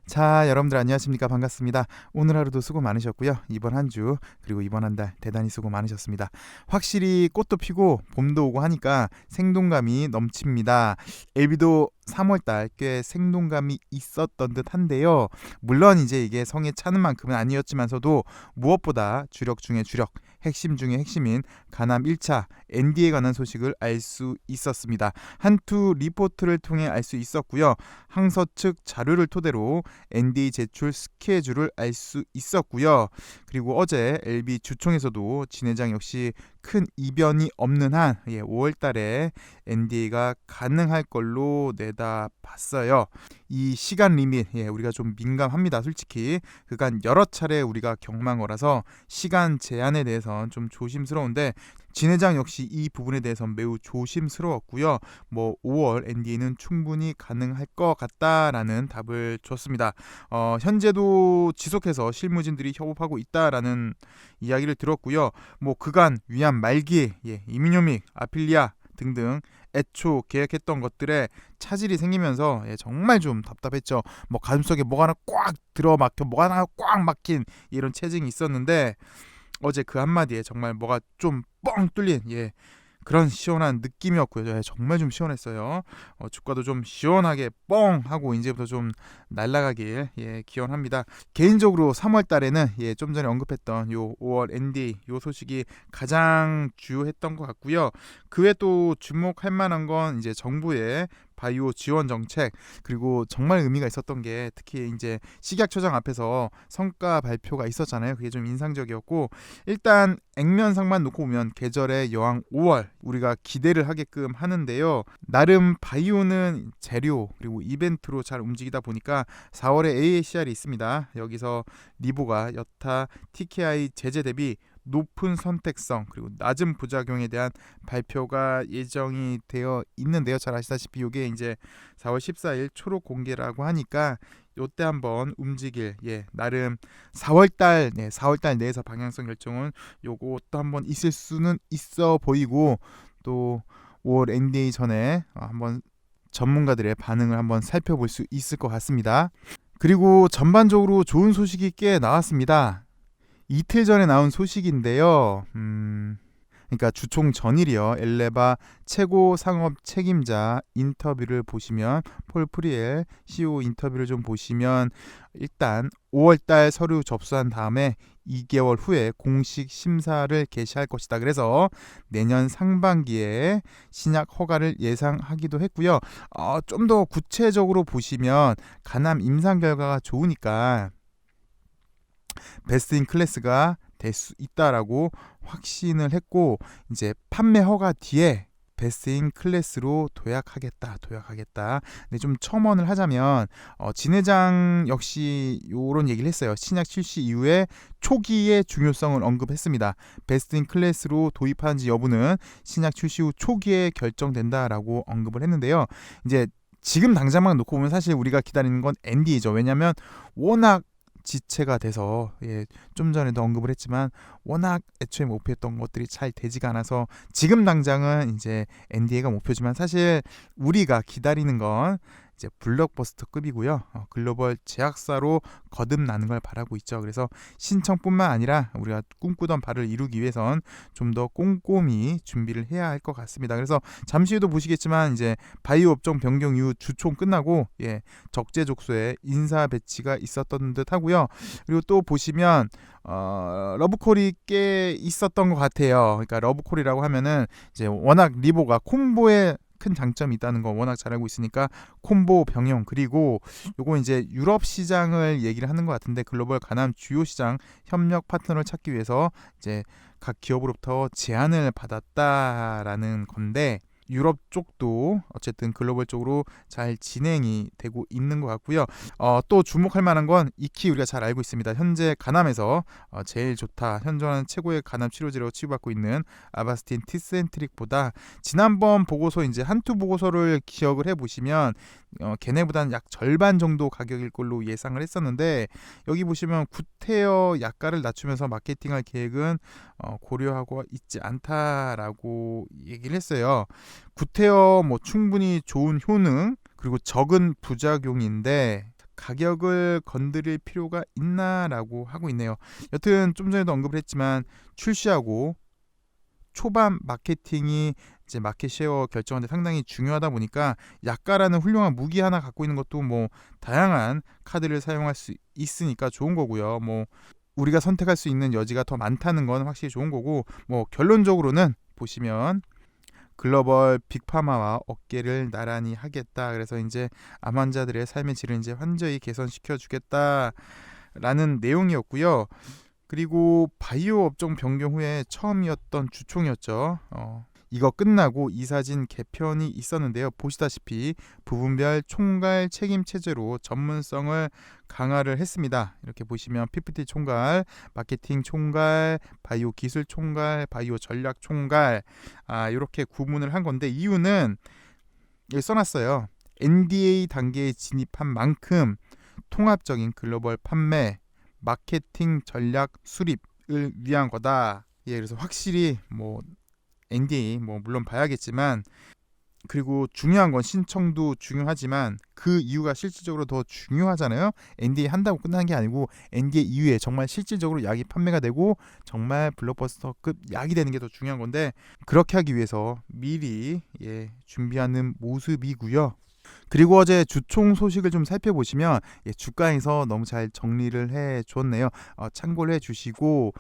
자, 여러분들 안녕하십니까? 반갑습니다. 오늘 하루도 수고 많으셨고요. 이번 한 주 그리고 이번 한 달 대단히 수고 많으셨습니다. 확실히 꽃도 피고 봄도 오고 하니까 생동감이 넘칩니다. 엘비도 3월달 꽤 생동감이 있었던 듯한데요. 물론 이제 이게 성에 차는 만큼은 아니었지만서도 무엇보다 주력 중에 주력, 핵심 중에 핵심인 가남 1차 ND에 관한 소식을 알 수 있었습니다. 한투 리포트를 통해 알 수 있었고요. 항서 측 자료를 토대로 NDA 제출 스케줄을 알 수 있었고요. 그리고 어제 LB 주총에서도 진 회장 역시 큰 이변이 없는 한 5월달에 NDA가 가능할 걸로 내다봤어요. 이 시간 리밋 우리가 좀 민감합니다. 솔직히 그간 여러 차례 우리가 경험한 거라서 시간 제한에 대해서는 좀 조심스러운데 진 회장 역시 이 부분에 대해서 매우 조심스러웠고요. 5월 NDA는 충분히 가능할 것 같다라는 답을 줬습니다. 현재도 지속해서 실무진들이 협업하고 있다라는 이야기를 들었고요. 그간 위암 말기, 이민요믹, 아필리아 등등 애초 계획했던 것들에 차질이 생기면서 정말 좀 답답했죠. 가슴속에 뭐가 하나 꽉 들어막혀, 뭐가 하나 꽉 막힌 이런 체증이 있었는데 어제 그 한마디에 정말 뭐가 좀 뻥 뚫린 그런 시원한 느낌이었고요. 정말 좀 시원했어요. 주가도 좀 시원하게 뻥 하고 이제부터 좀 날아가길 기원합니다. 개인적으로 3월 달에는 좀 전에 언급했던 요 5월 ND 요 소식이 가장 주요했던 것 같고요. 그 외에 또 주목할 만한 건 이제 정부의 바이오 지원 정책, 그리고 정말 의미가 있었던 게 특히 이제 식약처장 앞에서 성과 발표가 있었잖아요. 그게 좀 인상적이었고, 일단 액면상만 놓고 보면 계절의 여왕 5월 우리가 기대를 하게끔 하는데요. 나름 바이오는 재료 그리고 이벤트로 잘 움직이다 보니까 4월에 AACR이 있습니다. 여기서 리보가 여타 TKI 제재 대비 높은 선택성 그리고 낮은 부작용에 대한 발표가 예정이 되어 있는데요. 잘 아시다시피 이게 이제 4월 14일 초록 공개라고 하니까 요때 한번 움직일 나름 4월달 내에서 방향성 결정은 요것도 한번 있을 수는 있어 보이고, 또 5월 NDA 전에 한번 전문가들의 반응을 한번 살펴볼 수 있을 것 같습니다. 그리고 전반적으로 좋은 소식이 꽤 나왔습니다. 이틀 전에 나온 소식인데요. 그러니까 주총 전일이요. 엘레바 최고 상업 책임자 인터뷰를 보시면, 폴 프리엘 CEO 인터뷰를 좀 보시면 일단 5월달 서류 접수한 다음에 2개월 후에 공식 심사를 개시할 것이다. 그래서 내년 상반기에 신약 허가를 예상하기도 했고요. 좀 더 구체적으로 보시면 가남 임상 결과가 좋으니까 베스트 인 클래스가 될 수 있다라고 확신을 했고, 이제 판매 허가 뒤에 베스트 인 클래스로 도약하겠다. 근데 좀 첨언을 하자면 진 회장 역시 이런 얘기를 했어요. 신약 출시 이후에 초기의 중요성을 언급했습니다. 베스트 인 클래스로 도입하는지 여부는 신약 출시 후 초기에 결정된다라고 언급을 했는데요. 이제 지금 당장만 놓고 보면 사실 우리가 기다리는 건 NDA죠. 왜냐하면 워낙 지체가 돼서 좀 전에도 언급을 했지만 워낙 애초에 목표했던 것들이 잘 되지가 않아서 지금 당장은 이제 NDA가 목표지만 사실 우리가 기다리는 건 이제 블록버스터급이고요. 글로벌 제약사로 거듭나는 걸 바라고 있죠. 그래서 신청뿐만 아니라 우리가 꿈꾸던 바를 이루기 위해선 좀 더 꼼꼼히 준비를 해야 할 것 같습니다. 그래서 잠시 후에도 보시겠지만 이제 바이오 업종 변경 이후 주총 끝나고 적재적소에 인사 배치가 있었던 듯 하고요. 그리고 또 보시면 러브콜이 꽤 있었던 것 같아요. 그러니까 러브콜이라고 하면은 이제 워낙 리보가 콤보에 큰 장점이 있다는 거 워낙 잘 알고 있으니까 콤보 병용, 그리고 요거 이제 유럽 시장을 얘기를 하는 것 같은데 글로벌 가남 주요 시장 협력 파트너를 찾기 위해서 이제 각 기업으로부터 제안을 받았다라는 건데, 유럽 쪽도 어쨌든 글로벌 쪽으로 잘 진행이 되고 있는 것 같고요. 또 주목할 만한 건 익히 우리가 잘 알고 있습니다. 현재 가남에서 제일 좋다, 현존하는 최고의 가남 치료제로 치유받고 있는 아바스틴 티센트릭보다 지난번 보고서 이제 한투 보고서를 기억을 해보시면 걔네보다는 약 절반 정도 가격일 걸로 예상을 했었는데, 여기 보시면 구테어 약가를 낮추면서 마케팅할 계획은 고려하고 있지 않다라고 얘기를 했어요. 구테어 충분히 좋은 효능 그리고 적은 부작용인데 가격을 건드릴 필요가 있나라고 하고 있네요. 여튼 좀 전에도 언급을 했지만 출시하고 초반 마케팅이 이제 마켓 쉐어 결정하는데 상당히 중요하다 보니까 약가라는 훌륭한 무기 하나 갖고 있는 것도 뭐 다양한 카드를 사용할 수 있으니까 좋은 거고요. 뭐 우리가 선택할 수 있는 여지가 더 많다는 건 확실히 좋은 거고, 뭐 결론적으로는 보시면 글로벌 빅파마와 어깨를 나란히 하겠다. 그래서 이제 암 환자들의 삶의 질을 이제 완전히 개선시켜 주겠다라는 내용이었고요. 그리고 바이오 업종 변경 후에 처음이었던 주총이었죠. 이거 끝나고 이사진 개편이 있었는데요. 보시다시피 부분별 총괄 책임 체제로 전문성을 강화를 했습니다. 이렇게 보시면 PPT 총괄, 마케팅 총괄, 바이오 기술 총괄, 바이오 전략 총괄, 이렇게 구분을 한 건데, 이유는 여기 써놨어요. NDA 단계에 진입한 만큼 통합적인 글로벌 판매, 마케팅 전략 수립을 위한 거다. 그래서 확실히 뭐 NDA 뭐 물론 봐야겠지만, 그리고 중요한 건 신청도 중요하지만 그 이유가 실질적으로 더 중요하잖아요. NDA 한다고 끝나는 게 아니고 NDA 이후에 정말 실질적으로 약이 판매가 되고 정말 블록버스터급 약이 되는 게 더 중요한 건데, 그렇게 하기 위해서 미리 준비하는 모습이고요. 그리고 어제 주총 소식을 좀 살펴보시면 주가에서 너무 잘 정리를 해 줬네요. 참고를 해 주시고,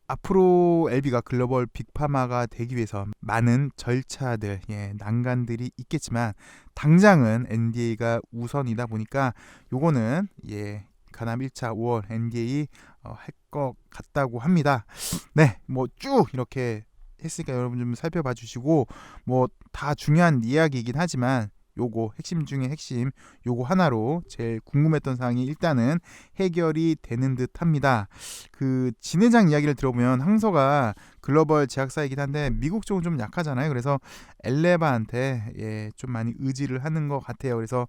앞으로 LB가 글로벌 빅파마가 되기 위해서 많은 절차들, 난관들이 있겠지만 당장은 NDA가 우선이다 보니까 요거는 가남 1차 5월 NDA 할 것 같다고 합니다. 네, 뭐 쭉 이렇게 했으니까 여러분 좀 살펴봐 주시고, 뭐 다 중요한 이야기이긴 하지만 요거 핵심 중에 핵심 요거 하나로 제일 궁금했던 사항이 일단은 해결이 되는 듯 합니다. 그 진회장 이야기를 들어보면 항소가 글로벌 제약사이긴 한데 미국 쪽은 좀 약하잖아요. 그래서 엘레바한테 좀 많이 의지를 하는 것 같아요. 그래서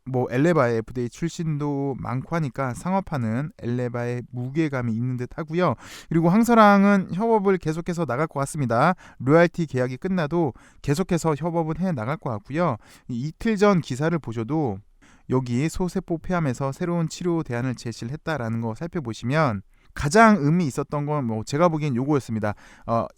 뭐 엘레바의 FDA 출신도 많고 하니까 상업화는 엘레바의 무게감이 있는 듯 하고요. 그리고 항서랑은 협업을 계속해서 나갈 것 같습니다. 로얄티 계약이 끝나도 계속해서 협업은 해 나갈 것 같고요. 이틀 전 기사를 보셔도 여기 소세포 폐암에서 새로운 치료 대안을 제시를 했다라는 거 살펴보시면 가장 의미 있었던 건 뭐 제가 보기엔 요거였습니다.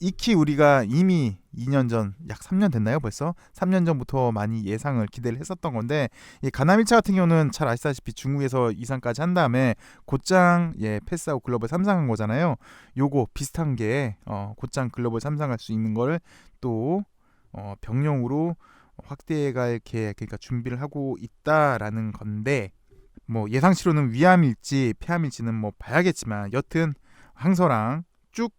익히 우리가 이미 2년 전, 약 3년 됐나요 벌써? 3년 전부터 많이 예상을 기대를 했었던 건데, 이 가남 1차 같은 경우는 잘 아시다시피 중국에서 이상까지 한 다음에 곧장 패스하고 글로벌 3상한 거잖아요. 요거 비슷한 게 곧장 글로벌 3상할 수 있는 걸 또 병용으로 확대해갈 계획, 그러니까 준비를 하고 있다라는 건데, 뭐 예상치로는 위암일지 폐암일지는 뭐 봐야겠지만 여튼 항서랑 쭉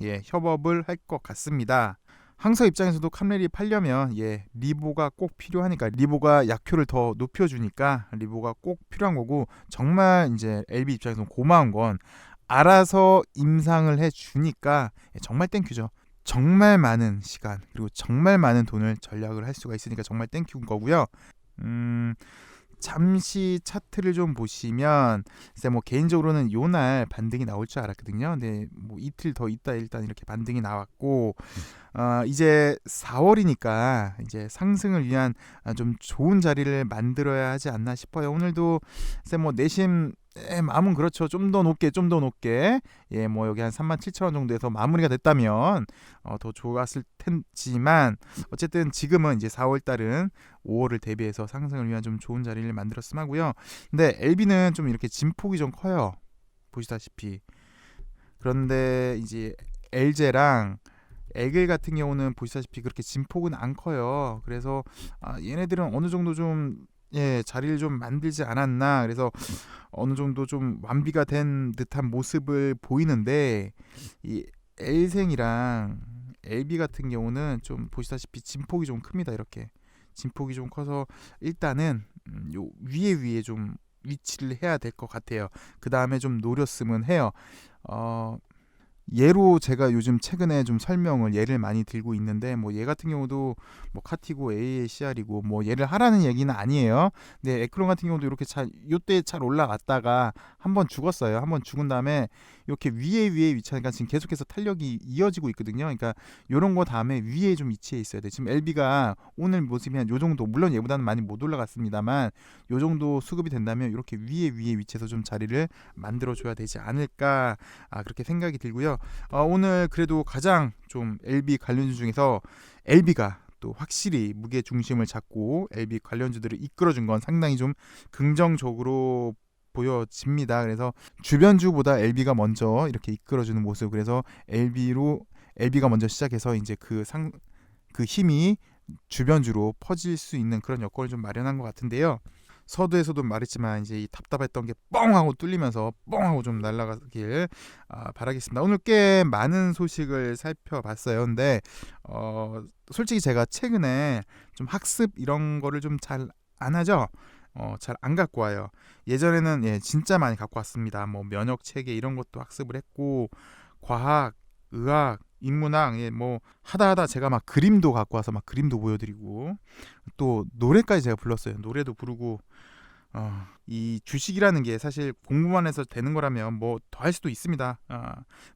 협업을 할 것 같습니다. 항서 입장에서도 캄렐이 팔려면 리보가 꼭 필요하니까, 리보가 약효를 더 높여주니까 리보가 꼭 필요한 거고, 정말 이제 LB 입장에서는 고마운 건 알아서 임상을 해주니까 정말 땡큐죠. 정말 많은 시간 그리고 정말 많은 돈을 전략을 할 수가 있으니까 정말 땡큐인 거고요. 잠시 차트를 좀 보시면 글쎄 뭐 개인적으로는 요날 반등이 나올 줄 알았거든요. 근데 뭐 이틀 더 있다 일단 이렇게 반등이 나왔고, 이제 4월이니까 이제 상승을 위한 좀 좋은 자리를 만들어야 하지 않나 싶어요. 오늘도 글쎄 뭐 내심 마음은 그렇죠. 좀 더 높게 뭐 여기 한 37,000원 정도에서 마무리가 됐다면 더 좋았을 텐지만, 어쨌든 지금은 이제 4월달은 5월을 대비해서 상승을 위한 좀 좋은 자리를 만들었으면 하고요. 근데 LB는 좀 이렇게 진폭이 좀 커요, 보시다시피. 그런데 이제 LJ랑 에글 같은 경우는 보시다시피 그렇게 진폭은 안 커요. 그래서 얘네들은 어느 정도 좀 자리를 좀 만들지 않았나, 그래서 어느 정도 좀 완비가 된 듯한 모습을 보이는데, 이 L생이랑 LB 같은 경우는 좀 보시다시피 진폭이 좀 큽니다. 이렇게 진폭이 좀 커서 일단은 요 위에 좀 위치를 해야 될 것 같아요. 그 다음에 좀 노렸으면 해요. 얘로 제가 요즘 최근에 좀 설명을 얘를 많이 들고 있는데, 뭐 얘 같은 경우도 뭐 카티고 AACR이고 뭐 얘를 하라는 얘기는 아니에요. 근데 에크론 같은 경우도 이렇게 요때 잘 올라갔다가 한번 죽었어요. 한번 죽은 다음에 이렇게 위에 위치하니까 지금 계속해서 탄력이 이어지고 있거든요. 그러니까 요런 거 다음에 위에 좀 위치해 있어야 돼. 지금 LB가 오늘 모습이 한 요 정도, 물론 얘보다는 많이 못 올라갔습니다만 요 정도 수급이 된다면 이렇게 위에 위치해서 좀 자리를 만들어 줘야 되지 않을까, 그렇게 생각이 들고요. 오늘 그래도 가장 좀 LB 관련주 중에서 LB가 또 확실히 무게 중심을 잡고 LB 관련주들을 이끌어준 건 상당히 좀 긍정적으로 보여집니다. 그래서 주변주보다 LB가 먼저 이렇게 이끌어주는 모습. 그래서 LB가 먼저 시작해서 이제 그 힘이 주변주로 퍼질 수 있는 그런 여건을 좀 마련한 것 같은데요. 서두에서도 말했지만 이제 이 답답했던 게 뻥하고 뚫리면서 뻥하고 좀 날아가길 바라겠습니다. 오늘 꽤 많은 소식을 살펴봤어요. 근데 솔직히 제가 최근에 좀 학습 이런 거를 좀 잘 안 하죠. 잘 안 갖고 와요. 예전에는 진짜 많이 갖고 왔습니다. 뭐 면역 체계 이런 것도 학습을 했고, 과학, 의학, 인문학, 뭐 하다 제가 막 그림도 갖고 와서 막 그림도 보여드리고, 또 노래까지 제가 불렀어요. 노래도 부르고. 이 주식이라는 게 사실 공부만 해서 되는 거라면 뭐 더 할 수도 있습니다.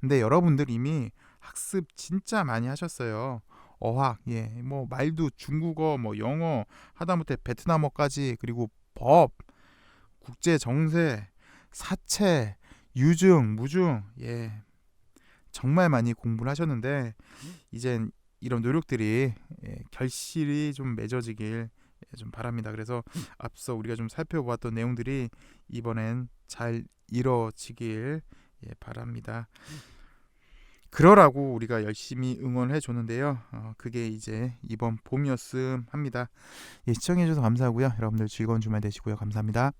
근데 여러분들 이미 학습 진짜 많이 하셨어요. 어학, 뭐 말도 중국어, 뭐 영어, 하다못해 베트남어까지, 그리고 법, 국제 정세, 사채, 유증, 무증, 정말 많이 공부를 하셨는데 이젠 이런 노력들이 결실이 좀 맺어지길 좀 바랍니다. 그래서 앞서 우리가 좀 살펴보았던 내용들이 이번엔 잘 이뤄지길 바랍니다. 그러라고 우리가 열심히 응원해 줬는데요. 그게 이제 이번 봄이었음 합니다. 시청해 주셔서 감사하고요. 여러분들 즐거운 주말 되시고요. 감사합니다.